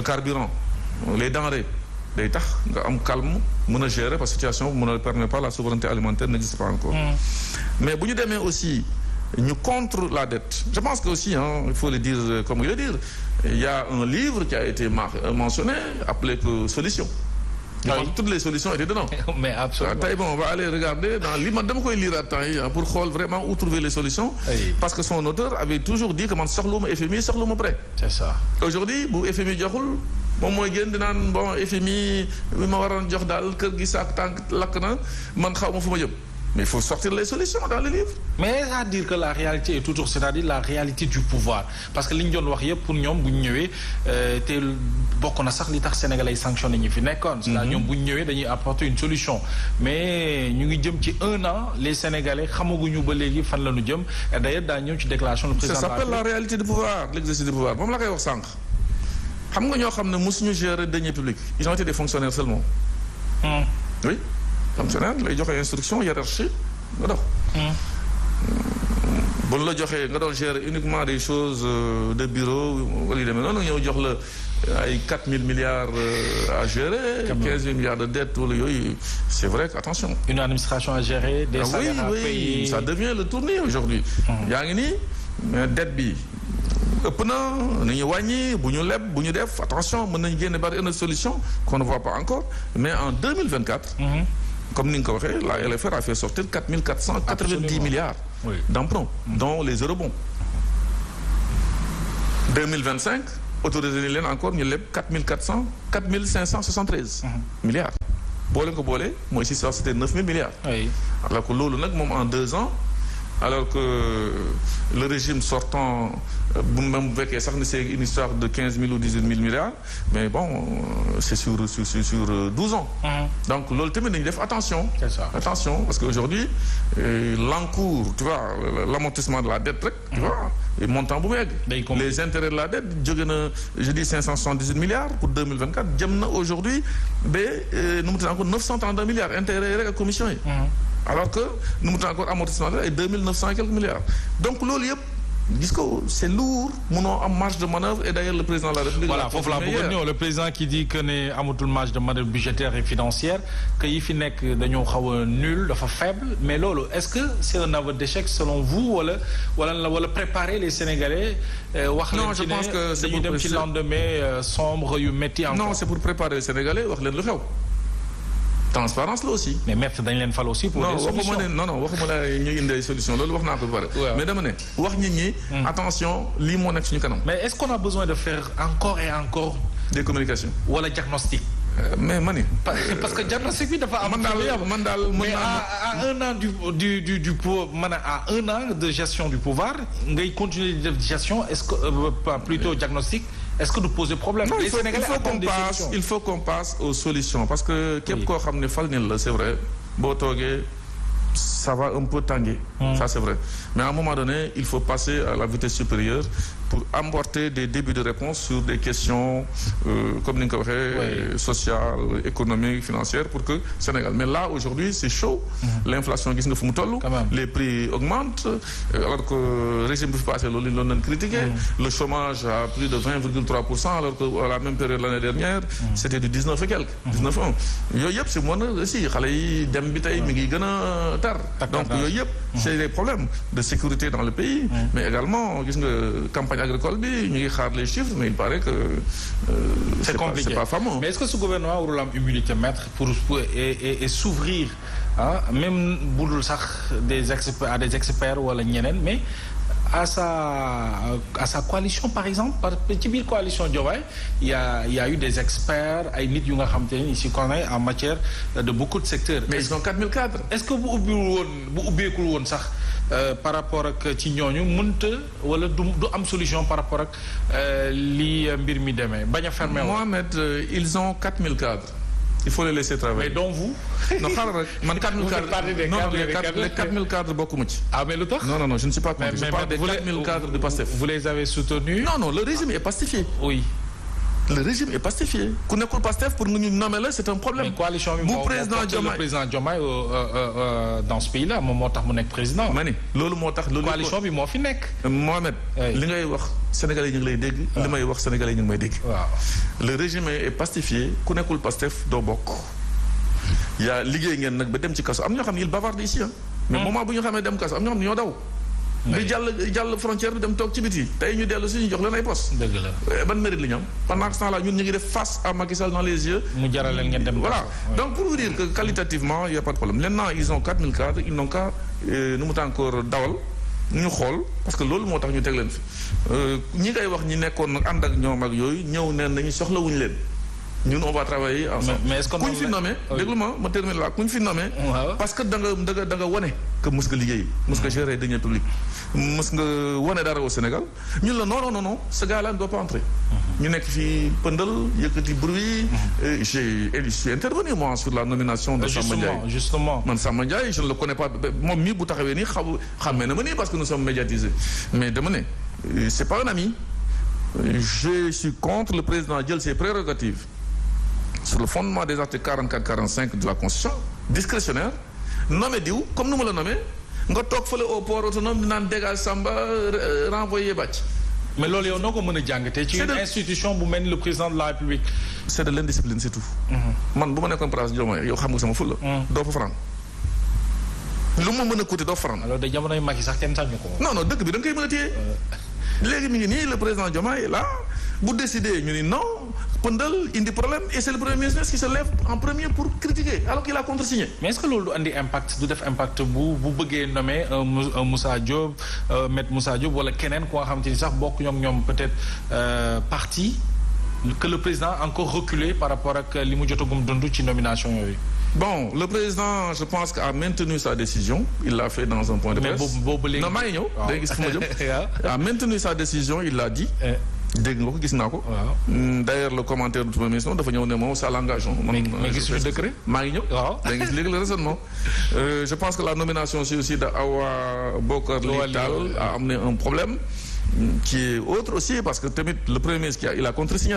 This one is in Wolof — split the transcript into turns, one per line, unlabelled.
carburant les denrées day tax nga am calme mën a gérer parce que situation ne permet pas la souveraineté alimentaire n'existe pas encore. Mais bu ñu demee aussi ñu contre la dette je pense que aussi il faut le dire comme il le dire il y a un livre qui a été mentionné appelé que Solution. Je pense que toutes les solutions étaient dedans.
Mais absolument.
Tey bon on va aller regarder dans li man dama koy lire à temps yi pour xool vraiment où trouver les solutions.
Oui.
Parce que son auteur avait toujours dit que man soxluma FMI soxluma prêt.
C'est ça.
Aujourd'hui bu FMI joxul moom mooy génn di naan bon FMI mi ma waroon jox daal kër gi saak tànk lakk na man xaw ma fu ma jëm. Mais il faut sortir les solutions dans le livre.
Mais à dire que la réalité est toujours c'est-à-dire la réalité du pouvoir parce que li ñu doon wax yëpp pour ñoom bu ñu ñëwee te bokk na sax li tax sénégalais sanctionné ñi fi nekkoon. c'est-à-dire ñoom bu ñu ñëwee dañuy apporter une solution mais ñu ngi jëm ci 1 an les sénégalais xamaguñu ba léegi fan la ñu jëm et d'ailleurs daa ñëw ci déclaration du président.
Ça s'appelle la réalité du pouvoir l'exercice du pouvoir moom la koy wax sànq xam nga ñoo xam ne mosuñu gérer deniers publics ils ont été des fonctionnaires seulement. Oui. Fonctionnaire lay joxe instruction hiérarchie nga dox. bu la joxee nga doon gérer uniquement des choses de bureau wala yu demee noonu ñëw jox la ay 4000 milliards à gérer. 15000 milliards de dettes wala yooyu c'est vrai que attention.
Une administration à gérer. Des salaires à payer.
Ça devient le tournis aujourd'hui. yaa ngi nii mais dette bi ëpp na nañu wàññi bu ñu leb bu ñu def attention mën nañu génne bari une solution qu'on ne voit pas encore mais en 2024. Comme ni nga ko waxee la LFR a fait sortir 4490 milliards d'emprunts dont les eurobonds 2025 autorisé nañ leen encore ñu leb 4573 milliards boo leen ko boolee mooy si ça c'était 9000 milliards alors que loolu nag moom en 2 ans alors que le régime sortant bu même bu fekkee sax ni c'est une histoire de 15000 ou 18000 milliards mais bon c'est sur 12 ans. Donc loolu tamit dañuy def attention.
C'est ça.
Attention parce que aujourd'hui l'encours tu vois l'amortissement de la dette rek. Tu vois montant bu mu yegg. Les intérêts de la dette jóge na je dis 578 milliards pour 2024 jëm na aujourd'hui ba nu mu tudd encore 932 milliards intérêts rek ak commission yi. Alors que nu mu tudd encore amortissement ay 2900 et quelques milliards donc loolu yëpp. gis ko c'est lourd munoo am marge de manœuvre et d'ailleurs le président de la République.
Voilà foofu laa bëgg a ñëw le président qui dit que ne amatul marge de manœuvre budgétaire et financière que yi fi nekk dañoo xaw a nul dafa faible mais loolu est-ce que c'est un aveu d'échec selon vous wala préparer les Sénégalais. wax leen ci ne dañuy dem ci lendemain sombre yu métti encore.
Non c'est pour préparer les Sénégalais wax leen lu xew. Transparence là aussi.
mais maître dañ leen fal aussi pour des solutions.
waxuma la ñu indi ay solutions loolu wax naa ko ba pare. mais dama ne wax nit ñi. attention lii moo nekk suñu kanam.
mais est-ce qu'on a besoin de faire encore et encore.
des communications.
wala diagnostic.
mais mani.
parce que diagnostic bi dafa am.
man daal
mais à 1 an du à 1 an de gestion du pouvoir ngay continuer di def gestion est-ce que plutôt diagnostic. Est-ce que nous pose problème?
Non,
les Sénégalais attendent des solutions.
Il faut qu'on passe aux solutions parce que képp koo xam ne fal nañ la c'est vrai boo toogee ça va un peu tanguer. Ça c'est vrai mais à un moment donné il faut passer à la vitesse supérieure pour apporter des débuts de réponse sur des questions comme ni nga ko waxee sociales économiques financières pour que Sénégal mais là aujourd'hui c'est chaud. L'inflation gis nga fu mu toll. Les prix augmentent alors que régime bi fi passé loolu lañ doon critiquer. Le chômage à plus de 20,3% alors que à la même période l'année dernière. C'était du 19 et quelques. 19,1 yooyu yëpp si mën a aussi xale yi dem bi tey mi ngi gën a tar. Donc yooyu yëpp c'est des problèmes de sécurité dans le pays. Mais également gis nga campagne agricole bi ñu ngi xaar les chiffres mais il paraît que
c'est compliqué.
C'est pas fameux.
Mais est-ce que ce gouvernement warul am humilité maître pour et s'ouvrir même budul sax à des experts wala ñeneen mais à sa coalition par exemple ci biir coalition Diomaye il y a eu des experts ay nit yu nga xam te ne ici qu'on est en matière de beaucoup de secteurs.
Mais ils ont 4000 cadres.
Est-ce que bu ubbeekul woon sax par rapport ak ci ñooñu mënta wala du am solution par rapport ak li mbir mi demee bañ a fermer.
Mohamed ils ont 4000 cadres. Il faut les laisser travailler.
Mais dont vous.
Non xaaral rek man 4000 cadres. Non les 4000 cadres bokkuma ci.
Ah mais lu tax.
Non je ne suis pas contre. Je parle des 4000 cadres de PASTEF.
Vous les avez soutenus.
Non le régime est pacifié.
Oui.
le régime est pastifié ku nekkul Pastef pour nga ñu nommer la c'est un problème.
mais coalition bi moo le président Diomaye dans ce pays là moom moo tax mu nekk président.
ma ni loolu moo tax. loolu
coalition bi moo fi nekk.
Mohamed li ngay wax sénégalais yi ñu ngi lay dégg. li may wax sénégalais yi ñu ngi may dégg.
waaw
le régime est pastifié ku nekkul Pastef doo bokk. yaa liggéey ngeen nag ba dem ci kaso am ñoo xam ne il bavarde ici mais moment bu ñu xamee dem kaso am ñoo xam ne ñoo daw. bi jàll frontière bi dem toog ci biti tey ñu dellu si ñu jox leen ay poste.
dëgg la
ban mérite la ñu am pendant ce temps-là ñun ñu ngi def face à Macky Sall dans les yeux.
mu jaral leen ngeen dem.
voilà donc pour vous dire que qualitativement il y a pas de problème maintenant ils ont 4000 cadres ils n'ont qu'à nu mu encore dawal ñu xool parce que loolu moo tax ñu teg leen fi ñi ngay wax ñi nekkoon nag ànd ak ñoom ak yooyu ñëw neen nañu soxlawuñu leen. ñun on va travailler ensemble.
mais est-ce que
kuñ fi nommé déglu ma termine là kuñ fi nommé. parce que da nga wane que mës nga liggéey. mës nga gérer deniers publics. mës nga wane dara au Sénégal ñun la non ce gars-là ne doit pas entrer. ñu nekk fii pëndal yëkkati bruit. je suis intervenu moi sur la nomination de Samba Ndiaye.
justement
man Samba Ndiaye je ne le connais pas moom mii bu taxawee nii xamee na ma nii parce que nous sommes médiatisés mais dama ne c'est pas un ami. Je suis contre le président jël ses prérogatives. sur le fondement des articles 44-45 de la Constitution discrétionnaire nommé diw comme nu ma la nommé nga toog fële au port autonome di naan dégage Samba renvoyé bàcc.
mais loolu yow noo ko mën a jàngatee. ci une institution bu mel ni le président de la République.
c'est de l'indiscipline c'est tout. man bu ma nekkoon place Diomaye yow xam nga sama fulla doo fa faran. lu ma mën a coûter doo faran.
alors de jamonoy Macky sax kenn sañu ko.
non dëkk bi da nga koy mën a téye. léegi mi ngi nii le président Diomaye est là bu décider ñu ni non pëndal indi problème et c'est le premier ministre qui se lève en premier pour critiquer alors qu'il a contresigné. mais
est-ce que loolu du andi impact du def impact bu bëggee nommer un Moussa Diop maître Moussa Diop wala keneen koo xam te ni sax bokk ñoom peut-être parti que le président encore reculé par rapport ak li mu jotagum dund ci nomination yooyu.
Bon, le président, je pense qu'a maintenu sa décision. Il l'a fait dans un point de presse.
Mais
non, maa ngi ñëw. A maintenu sa décision, il l'a dit. dégg nga ko gis naa ko. D'ailleurs le commentaire du premier ministre dafa ñëw ne moom ça l'engage.
mais gis nga décret.
maa ngi ñëw.
waaw
da nga gis léegi le raisonnement. Je pense que la nomination aussi de Awa Bokar Ly Tall a amené un problème qui est autre aussi parce que tamit le premier ministre il a contresigné.